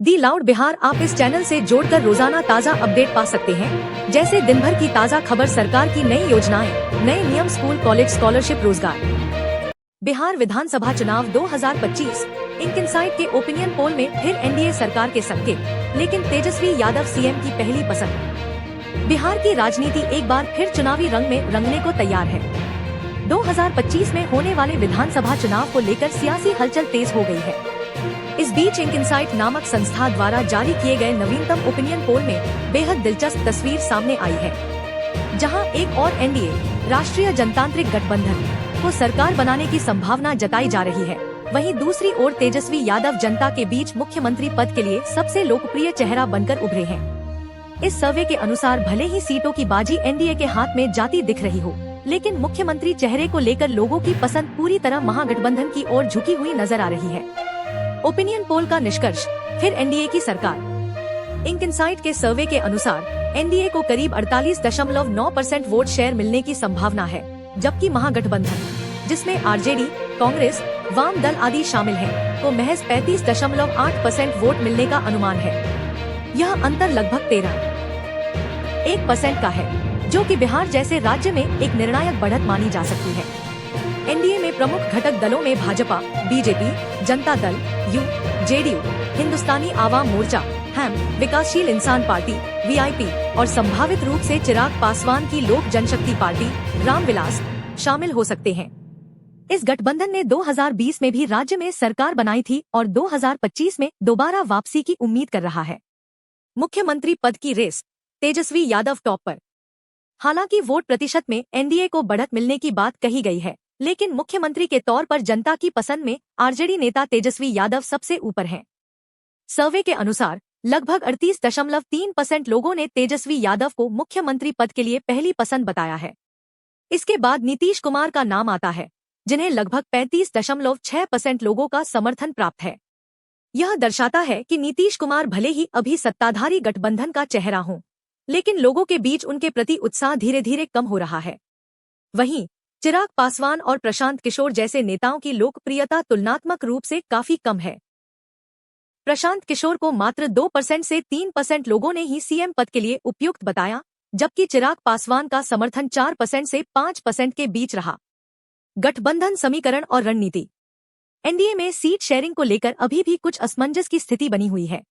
दी loud Bihar आप इस channel से जोड़कर रोजाना ताज़ा अपडेट पा सकते हैं, जैसे दिन भर की ताज़ा खबर, सरकार की नई योजनाएं, नए नियम, स्कूल कॉलेज स्कॉलरशिप, रोजगार। बिहार विधानसभा चुनाव 2025 इंक इनसाइट के ओपिनियन पोल में फिर एनडीए सरकार के संकेत, लेकिन तेजस्वी यादव सीएम की पहली पसंद। बिहार की राजनीति एक बार फिर चुनावी रंग में रंगने को तैयार है। 2025 में होने वाले विधानसभा चुनाव को लेकर सियासी हलचल तेज हो गई है। इस बीच इंक इनसाइट नामक संस्था द्वारा जारी किए गए नवीनतम ओपिनियन पोल में बेहद दिलचस्प तस्वीर सामने आई है, जहां एक और एनडीए राष्ट्रीय जनतांत्रिक गठबंधन को सरकार बनाने की संभावना जताई जा रही है। वहीं दूसरी ओर तेजस्वी यादव जनता के बीच मुख्यमंत्री पद के लिए सबसे लोकप्रिय चेहरा बनकर उभरे हैं। इस सर्वे के अनुसार भले ही सीटों की बाजी एनडीए के हाथ में जाती दिख रही हो, लेकिन मुख्यमंत्री चेहरे को लेकर लोगों की पसंद पूरी तरह महागठबंधन की ओर झुकी हुई नजर आ रही है। ओपिनियन पोल का निष्कर्ष, फिर एनडीए की सरकार। इंक इनसाइट के सर्वे के अनुसार एनडीए को करीब 48.9% वोट शेयर मिलने की संभावना है, जबकि महागठबंधन, जिसमें आरजेडी, कांग्रेस, वाम दल आदि शामिल हैं, को महज 35.8% वोट मिलने का अनुमान है। यह अंतर लगभग 13% का है, जो कि बिहार जैसे राज्य में एक निर्णायक बढ़त मानी जा सकती है। एनडीए में प्रमुख घटक दलों में भाजपा, बीजेपी, जनता दल, जेडीयू, हिंदुस्तानी आवाम मोर्चा, हम, विकासशील इंसान पार्टी, वीआईपी और संभावित रूप से चिराग पासवान की लोक जनशक्ति पार्टी, रामविलास, शामिल हो सकते हैं। इस गठबंधन ने 2020 में भी राज्य में सरकार बनाई थी और 2025 में दोबारा वापसी की उम्मीद कर रहा है। मुख्यमंत्री पद की रेस, तेजस्वी यादव टॉप पर। हालांकि वोट प्रतिशत में एनडीए को बढ़त मिलने की बात कही गई है, लेकिन मुख्यमंत्री के तौर पर जनता की पसंद में आरजेडी नेता तेजस्वी यादव सबसे ऊपर हैं। सर्वे के अनुसार लगभग 38.3% लोगों ने तेजस्वी यादव को मुख्यमंत्री पद के लिए पहली पसंद बताया है। इसके बाद नीतीश कुमार का नाम आता है, जिन्हें लगभग 35.6% लोगों का समर्थन प्राप्त है। यह दर्शाता है कि नीतीश कुमार भले ही अभी सत्ताधारी गठबंधन का चेहरा हों, लेकिन लोगों के बीच उनके प्रति उत्साह धीरे धीरे कम हो रहा है। वहीं चिराग पासवान और प्रशांत किशोर जैसे नेताओं की लोकप्रियता तुलनात्मक रूप से काफी कम है। प्रशांत किशोर को मात्र 2% से 3% लोगों ने ही सीएम पद के लिए उपयुक्त बताया, जबकि चिराग पासवान का समर्थन 4% से 5% के बीच रहा। गठबंधन समीकरण और रणनीति। एनडीए में सीट शेयरिंग को लेकर अभी भी कुछ असमंजस की स्थिति बनी हुई है।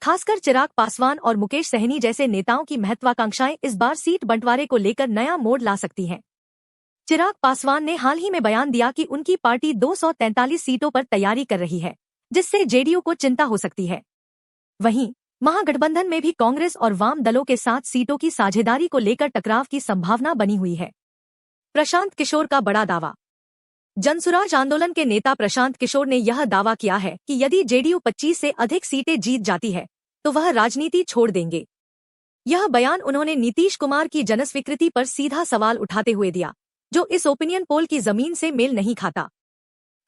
खासकर चिराग पासवान और मुकेश सहनी जैसे नेताओं की महत्वाकांक्षाएं इस बार सीट बंटवारे को लेकर नया मोड़ ला सकती हैं। चिराग पासवान ने हाल ही में बयान दिया कि उनकी पार्टी 243 सीटों पर तैयारी कर रही है, जिससे जेडीयू को चिंता हो सकती है। वहीं महागठबंधन में भी कांग्रेस और वाम दलों के साथ सीटों की साझेदारी को लेकर टकराव की संभावना बनी हुई है। प्रशांत किशोर का बड़ा दावा। जनसुराज आंदोलन के नेता प्रशांत किशोर ने यह दावा किया है कि यदि जेडीयू 25 से अधिक सीटें जीत जाती है, तो वह राजनीति छोड़ देंगे। यह बयान उन्होंने नीतीश कुमार की जनस्वीकृति पर सीधा सवाल उठाते हुए दिया, जो इस ओपिनियन पोल की जमीन से मेल नहीं खाता।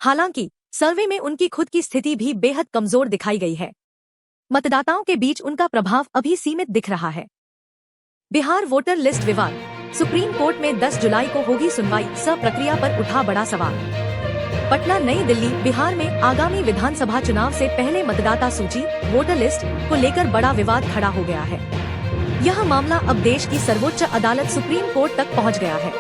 हालांकि सर्वे में उनकी खुद की स्थिति भी बेहद कमजोर दिखाई गई है। मतदाताओं के बीच उनका प्रभाव अभी सीमित दिख रहा है। बिहार वोटर लिस्ट विवाद। सुप्रीम कोर्ट में 10 जुलाई को होगी सुनवाई, प्रक्रिया पर उठा बड़ा सवाल। पटना, नई दिल्ली। बिहार में आगामी विधानसभा चुनाव से पहले मतदाता सूची, वोटर लिस्ट को लेकर बड़ा विवाद खड़ा हो गया है। यह मामला अब देश की सर्वोच्च अदालत सुप्रीम कोर्ट तक पहुंच गया है।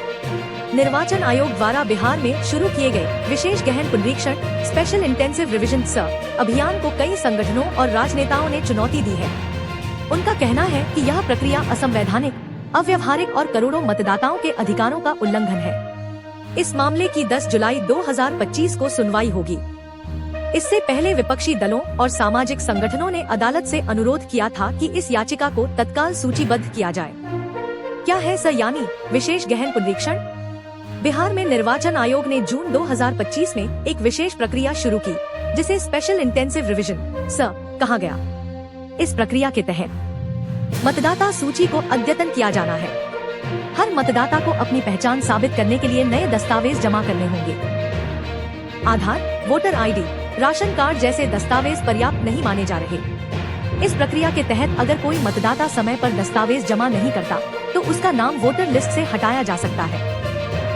निर्वाचन आयोग द्वारा बिहार में शुरू किए गए विशेष गहन पुनरीक्षण, स्पेशल इंटेंसिव रिवीजन अभियान को कई संगठनों और राजनेताओं ने चुनौती दी है। उनका कहना है कि यह प्रक्रिया असंवैधानिक, अव्यवहारिक और करोड़ों मतदाताओं के अधिकारों का उल्लंघन है। इस मामले की 10 जुलाई 2025 को सुनवाई होगी। इससे पहले विपक्षी दलों और सामाजिक संगठनों ने अदालत से अनुरोध किया था कि इस याचिका को तत्काल सूचीबद्ध किया जाए। क्या है यानी विशेष गहन पुनरीक्षण? बिहार में निर्वाचन आयोग ने जून 2025 में एक विशेष प्रक्रिया शुरू की, जिसे स्पेशल इंटेंसिव रिवीजन कहा गया। इस प्रक्रिया के तहत मतदाता सूची को अद्यतन किया जाना है। हर मतदाता को अपनी पहचान साबित करने के लिए नए दस्तावेज जमा करने होंगे। आधार, वोटर आईडी, राशन कार्ड जैसे दस्तावेज पर्याप्त नहीं माने जा रहे। इस प्रक्रिया के तहत अगर कोई मतदाता समय पर दस्तावेज जमा नहीं करता, तो उसका नाम वोटर लिस्ट से हटाया जा सकता है।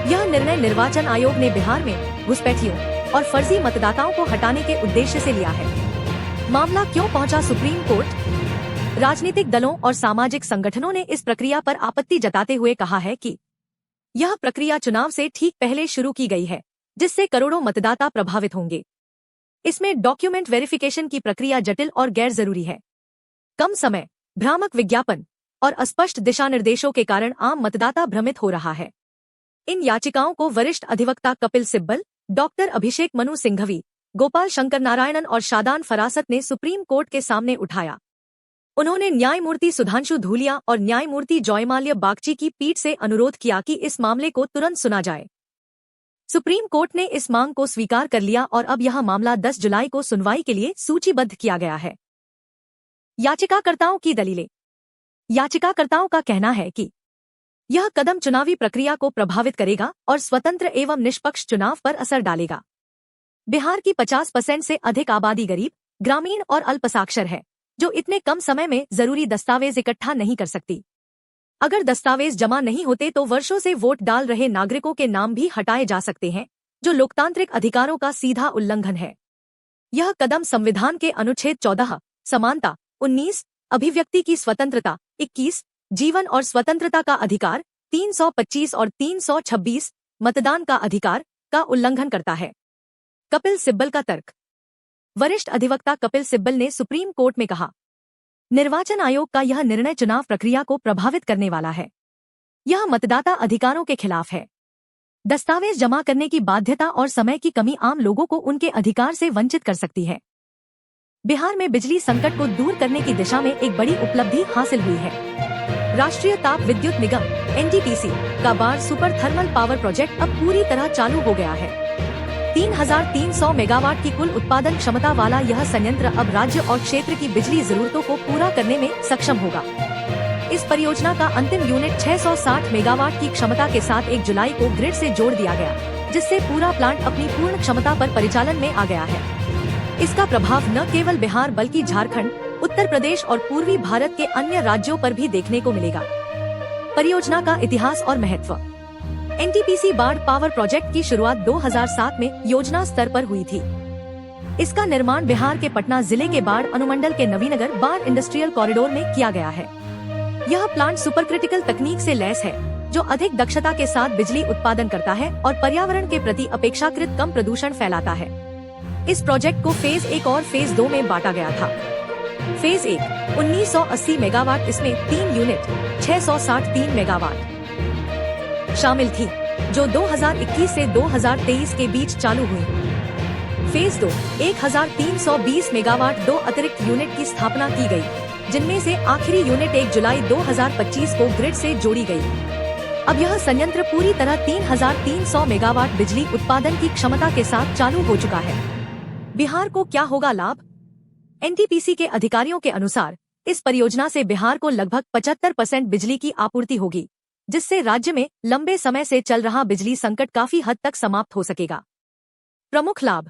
यह निर्णय निर्वाचन आयोग ने बिहार में घुसपैठियों और फर्जी मतदाताओं को हटाने के उद्देश्य से लिया है। मामला क्यों पहुंचा सुप्रीम कोर्ट? राजनीतिक दलों और सामाजिक संगठनों ने इस प्रक्रिया पर आपत्ति जताते हुए कहा है कि यह प्रक्रिया चुनाव से ठीक पहले शुरू की गई है, जिससे करोड़ों मतदाता प्रभावित होंगे। इसमें डॉक्यूमेंट वेरिफिकेशन की प्रक्रिया जटिल और गैर जरूरी है। कम समय, भ्रामक विज्ञापन और अस्पष्ट दिशा निर्देशों के कारण आम मतदाता भ्रमित हो रहा है। इन याचिकाओं को वरिष्ठ अधिवक्ता कपिल सिब्बल, डॉक्टर अभिषेक मनु सिंघवी, गोपाल शंकर नारायणन और शादान फरासत ने सुप्रीम कोर्ट के सामने उठाया। उन्होंने न्यायमूर्ति सुधांशु धूलिया और न्यायमूर्ति जॉयमाल्य बागची की पीठ से अनुरोध किया कि इस मामले को तुरंत सुना जाए। सुप्रीम कोर्ट ने इस मांग को स्वीकार कर लिया और अब यह मामला 10 जुलाई को सुनवाई के लिए सूचीबद्ध किया गया है। याचिकाकर्ताओं की दलीलें। याचिकाकर्ताओं का कहना है कि यह कदम चुनावी प्रक्रिया को प्रभावित करेगा और स्वतंत्र एवं निष्पक्ष चुनाव पर असर डालेगा। बिहार की 50% से अधिक आबादी गरीब, ग्रामीण और अल्पसाक्षर है, जो इतने कम समय में जरूरी दस्तावेज इकट्ठा नहीं कर सकती। अगर दस्तावेज जमा नहीं होते तो वर्षों से वोट डाल रहे नागरिकों के नाम भी हटाए जा सकते हैं, जो लोकतांत्रिक अधिकारों का सीधा उल्लंघन है। यह कदम संविधान के अनुच्छेद 14, समानता, 19, अभिव्यक्ति की स्वतंत्रता, 21, जीवन और स्वतंत्रता का अधिकार, 325 और 326, मतदान का अधिकार का उल्लंघन करता है। कपिल सिब्बल का तर्क। वरिष्ठ अधिवक्ता कपिल सिब्बल ने सुप्रीम कोर्ट में कहा, निर्वाचन आयोग का यह निर्णय चुनाव प्रक्रिया को प्रभावित करने वाला है। यह मतदाता अधिकारों के खिलाफ है। दस्तावेज जमा करने की बाध्यता और समय की कमी आम लोगों को उनके अधिकार से वंचित कर सकती है। बिहार में बिजली संकट को दूर करने की दिशा में एक बड़ी उपलब्धि हासिल हुई है। राष्ट्रीय ताप विद्युत निगम (एनटीपीसी) का बाढ़ सुपर थर्मल पावर प्रोजेक्ट अब पूरी तरह चालू हो गया है। 3,300 मेगावाट की कुल उत्पादन क्षमता वाला यह संयंत्र अब राज्य और क्षेत्र की बिजली जरूरतों को पूरा करने में सक्षम होगा। इस परियोजना का अंतिम यूनिट 660 मेगावाट की क्षमता के साथ 1 जुलाई को ग्रिड से जोड़ दिया गया, जिससे पूरा प्लांट अपनी पूर्ण क्षमता पर परिचालन में आ गया है। इसका प्रभाव न केवल बिहार बल्कि झारखंड, उत्तर प्रदेश और पूर्वी भारत के अन्य राज्यों पर भी देखने को मिलेगा। परियोजना का इतिहास और महत्व। एनटीपीसी बाढ़ पावर प्रोजेक्ट की शुरुआत 2007 में योजना स्तर पर हुई थी। इसका निर्माण बिहार के पटना जिले के बाढ़ अनुमंडल के नवीनगर बाढ़ इंडस्ट्रियल कॉरिडोर में किया गया है। यह प्लांट सुपर क्रिटिकल तकनीक से लैस है, जो अधिक दक्षता के साथ बिजली उत्पादन करता है और पर्यावरण के प्रति अपेक्षाकृत कम प्रदूषण फैलाता है। इस प्रोजेक्ट को फेज 1 और फेज 2 में बांटा गया था। फेज 1 1980 मेगावाट, इसमें 3 यूनिट 663 मेगावाट शामिल थी, जो 2021 से 2023 के बीच चालू हुई। फेज 2 1320 मेगावाट 2 अतिरिक्त यूनिट की स्थापना की गई, जिनमें से आखिरी यूनिट 1 जुलाई 2025 को ग्रिड से जोड़ी गई। अब यह संयंत्र पूरी तरह 3,300 मेगावाट बिजली उत्पादन की क्षमता के साथ चालू हो चुका है। बिहार को क्या होगा लाभ? एनटीपीसी के अधिकारियों के अनुसार इस परियोजना से बिहार को लगभग 75% बिजली की आपूर्ति होगी, जिससे राज्य में लंबे समय से चल रहा बिजली संकट काफी हद तक समाप्त हो सकेगा। प्रमुख लाभ।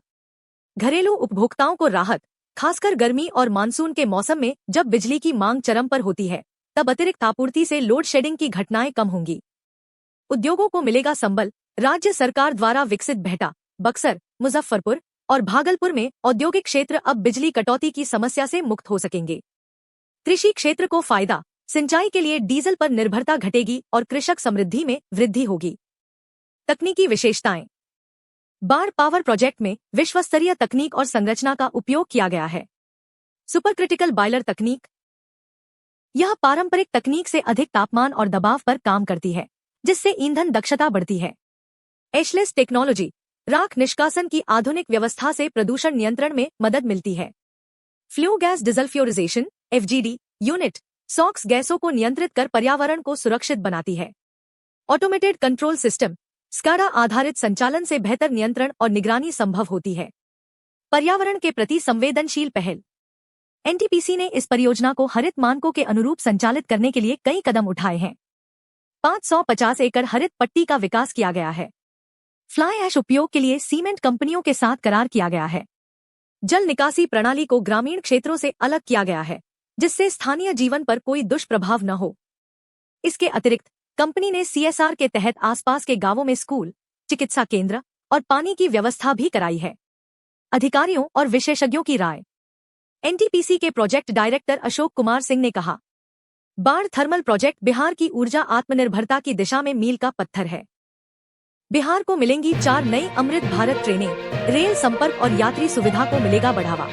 घरेलू उपभोक्ताओं को राहत, खासकर गर्मी और मानसून के मौसम में जब बिजली की मांग चरम पर होती है, तब अतिरिक्त आपूर्ति से लोड शेडिंग की घटनाएं कम होंगी। उद्योगों को मिलेगा संबल। राज्य सरकार द्वारा विकसित बिहटा, बक्सर, मुजफ्फरपुर और भागलपुर में औद्योगिक क्षेत्र अब बिजली कटौती की समस्या से मुक्त हो सकेंगे। कृषि क्षेत्र को फायदा। सिंचाई के लिए डीजल पर निर्भरता घटेगी और कृषक समृद्धि में वृद्धि होगी। तकनीकी विशेषताएं। बाढ़ पावर प्रोजेक्ट में विश्व स्तरीय तकनीक और संरचना का उपयोग किया गया है। सुपर क्रिटिकल बॉयलर तकनीक। यह पारंपरिक तकनीक से अधिक तापमान और दबाव पर काम करती है, जिससे ईंधन दक्षता बढ़ती है। एशलेस टेक्नोलॉजी। राख निष्कासन की आधुनिक व्यवस्था से प्रदूषण नियंत्रण में मदद मिलती है। Flue gas desulphurisation (FGD) unit SOx गैसों को नियंत्रित कर पर्यावरण को सुरक्षित बनाती है। ऑटोमेटेड कंट्रोल सिस्टम SCADA आधारित संचालन से बेहतर नियंत्रण और निगरानी संभव होती है। पर्यावरण के प्रति संवेदनशील पहल। एनटीपीसी ने इस परियोजना को हरित मानकों के अनुरूप संचालित करने के लिए कई कदम उठाए हैं। 550 एकड़ हरित पट्टी का विकास किया गया है। फ्लाई ऐश उपयोग के लिए सीमेंट कंपनियों के साथ करार किया गया है। जल निकासी प्रणाली को ग्रामीण क्षेत्रों से अलग किया गया है, जिससे स्थानीय जीवन पर कोई दुष्प्रभाव न हो। इसके अतिरिक्त कंपनी ने CSR के तहत आसपास के गांवों में स्कूल, चिकित्सा केंद्र और पानी की व्यवस्था भी कराई है। अधिकारियों और विशेषज्ञों की राय। एनटीपीसी के प्रोजेक्ट डायरेक्टर अशोक कुमार सिंह ने कहा, बाढ़ थर्मल प्रोजेक्ट बिहार की ऊर्जा आत्मनिर्भरता की दिशा में मील का पत्थर है। बिहार को मिलेंगी 4 नई अमृत भारत ट्रेनें, रेल संपर्क और यात्री सुविधा को मिलेगा बढ़ावा।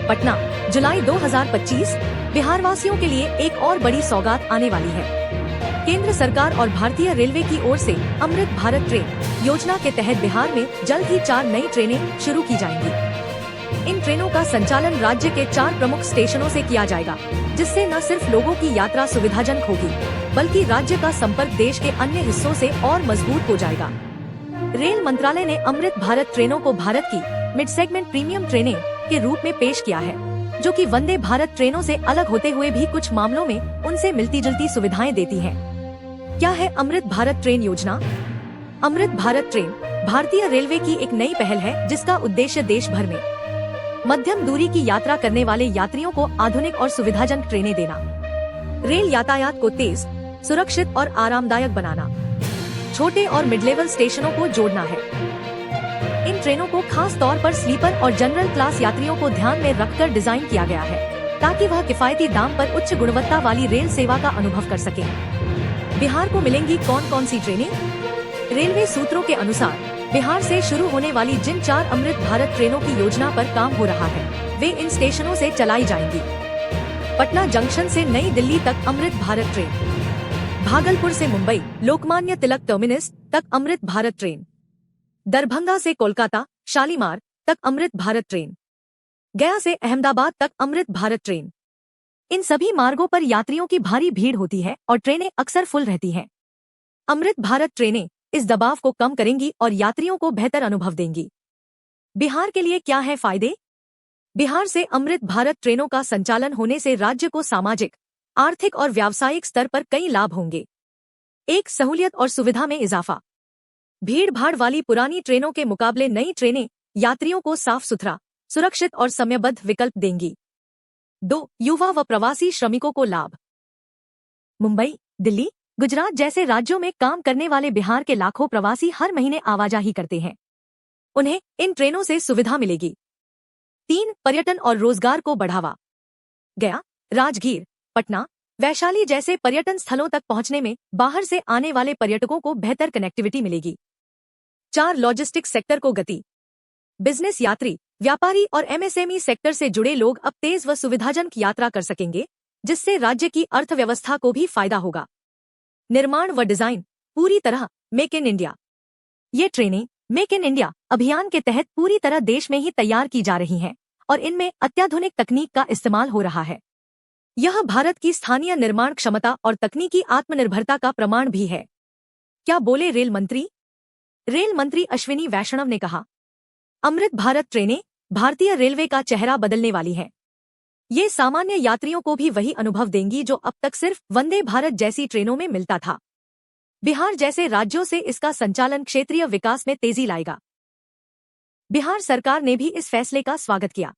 पटना, जुलाई 2025। बिहार वासियों के लिए एक और बड़ी सौगात आने वाली है। केंद्र सरकार और भारतीय रेलवे की ओर से अमृत भारत ट्रेन योजना के तहत बिहार में जल्द ही 4 नई ट्रेनें शुरू की जाएंगी। इन ट्रेनों का संचालन राज्य के 4 प्रमुख स्टेशनों से किया जाएगा, जिससे न सिर्फ लोगों की यात्रा सुविधाजनक होगी, बल्कि राज्य का संपर्क देश के अन्य हिस्सों से और मजबूत हो जाएगा। रेल मंत्रालय ने अमृत भारत ट्रेनों को भारत की मिड सेगमेंट प्रीमियम ट्रेनें के रूप में पेश किया है, जो कि वंदे भारत ट्रेनों से अलग होते हुए भी कुछ मामलों में उनसे मिलती जुलती सुविधाएं देती है। क्या है अमृत भारत ट्रेन योजना? अमृत भारत ट्रेन भारतीय रेलवे की एक नई पहल है, जिसका उद्देश्य देश भर में मध्यम दूरी की यात्रा करने वाले यात्रियों को आधुनिक और सुविधाजनक ट्रेनें देना, रेल यातायात को तेज, सुरक्षित और आरामदायक बनाना, छोटे और मिड लेवल स्टेशनों को जोड़ना है। इन ट्रेनों को खास तौर पर स्लीपर और जनरल क्लास यात्रियों को ध्यान में रखकर डिजाइन किया गया है, ताकि वह किफायती दाम पर उच्च गुणवत्ता वाली रेल सेवा का अनुभव कर सके। बिहार को मिलेंगी कौन कौन सी ट्रेनें? रेलवे सूत्रों के अनुसार बिहार से शुरू होने वाली जिन 4 अमृत भारत ट्रेनों की योजना पर काम हो रहा है, वे इन स्टेशनों से चलाई जाएंगी। पटना जंक्शन से नई दिल्ली तक अमृत भारत ट्रेन, भागलपुर से मुंबई लोकमान्य तिलक टर्मिनस तक अमृत भारत ट्रेन, दरभंगा से कोलकाता शालीमार तक अमृत भारत ट्रेन, गया से अहमदाबाद तक अमृत भारत ट्रेन। इन सभी मार्गों पर यात्रियों की भारी भीड़ होती है और ट्रेनें अक्सर फुल रहती हैं। अमृत भारत ट्रेनें इस दबाव को कम करेंगी और यात्रियों को बेहतर अनुभव देंगी। बिहार के लिए क्या है फायदे? बिहार से अमृत भारत ट्रेनों का संचालन होने से राज्य को सामाजिक, आर्थिक और व्यावसायिक स्तर पर कई लाभ होंगे। एक, सहूलियत और सुविधा में इजाफा। भीड़ भाड़ वाली पुरानी ट्रेनों के मुकाबले नई ट्रेनें यात्रियों को साफ सुथरा, सुरक्षित और समयबद्ध विकल्प देंगी। 2, युवा व प्रवासी श्रमिकों को लाभ। मुंबई, दिल्ली, गुजरात जैसे राज्यों में काम करने वाले बिहार के लाखों प्रवासी हर महीने आवाजाही करते हैं। उन्हें इन ट्रेनों से सुविधा मिलेगी। 3, पर्यटन और रोजगार को बढ़ावा। गया, राजगीर, पटना, वैशाली जैसे पर्यटन स्थलों तक पहुंचने में बाहर से आने वाले पर्यटकों को बेहतर कनेक्टिविटी मिलेगी। 4, लॉजिस्टिक्स सेक्टर को गति। बिजनेस यात्री, व्यापारी और एमएसएमई सेक्टर से जुड़े लोग अब तेज व सुविधाजनक यात्रा कर सकेंगे, जिससे राज्य की अर्थव्यवस्था को भी फायदा होगा। निर्माण व डिजाइन पूरी तरह मेक इन इंडिया। ये ट्रेनें मेक इन इंडिया अभियान के तहत पूरी तरह देश में ही तैयार की जा रही हैं और इनमें अत्याधुनिक तकनीक का इस्तेमाल हो रहा है। यह भारत की स्थानीय निर्माण क्षमता और तकनीकी आत्मनिर्भरता का प्रमाण भी है। क्या बोले रेल मंत्री? रेल मंत्री अश्विनी वैष्णव ने कहा, अमृत भारत ट्रेनें भारतीय रेलवे का चेहरा बदलने वाली हैं। ये सामान्य यात्रियों को भी वही अनुभव देंगी जो अब तक सिर्फ वंदे भारत जैसी ट्रेनों में मिलता था। बिहार जैसे राज्यों से इसका संचालन क्षेत्रीय विकास में तेजी लाएगा। बिहार सरकार ने भी इस फैसले का स्वागत किया।